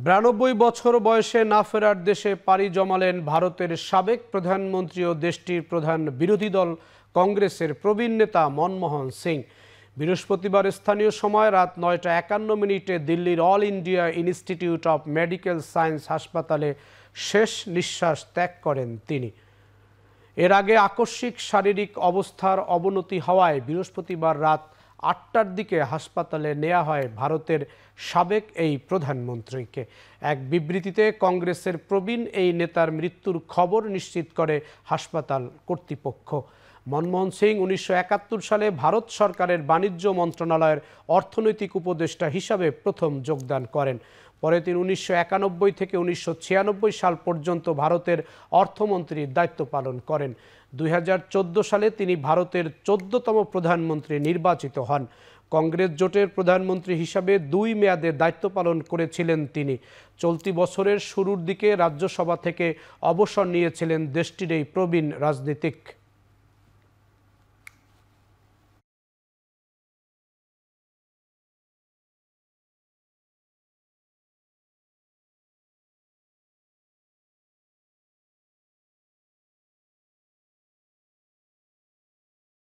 ৯২ বছর বয়সে না ফেরার দেশে পাড়ি জমালেন ভারতের সাবেক প্রধানমন্ত্রী ও দেশটির প্রধান বিরোধী দল কংগ্রেসের প্রবীণ নেতা মনমোহন সিং। বৃহস্পতিবার স্থানীয় সময় রাত ৯টা ৫১ দিল্লির all India institute of medical science হাসপাতালে শেষ নিঃশ্বাস ত্যাগ করেন তিনি। এর আগে আকস্মিক শারীরিক অবস্থার অবনতি হওয়ায় বৃহস্পতিবার রাত ৮টার দিকে হাসপাতালে নেওয়া হয় ভারতের সাবেক এই প্রধানমন্ত্রীকে। এক বিবৃতিতে কংগ্রেসের প্রবীণ এই নেতার মৃত্যুর খবর নিশ্চিত করে হাসপাতাল কর্তৃপক্ষ। মনমোহন সিং ১৯৭১ সালে ভারত সরকারের বাণিজ্য মন্ত্রণালয়ের অর্থনৈতিক উপদেষ্টা হিসাবে প্রথম যোগদান করেন। পরে তিনি ১৯৯১ থেকে ১৯৯৬ সাল পর্যন্ত ভারতের অর্থমন্ত্রীর দায়িত্ব পালন করেন। ২০১৪ সালে তিনি ভারতের ১৪তম প্রধানমন্ত্রী নির্বাচিত হন। কংগ্রেস জোটের প্রধানমন্ত্রী হিসাবে ২ মেয়াদে দায়িত্ব পালন করেছিলেন তিনি। চলতি বছরের শুরুর দিকে রাজ্যসভা থেকে অবসর নিয়েছিলেন দেশটির এই প্রবীণ রাজনীতিক।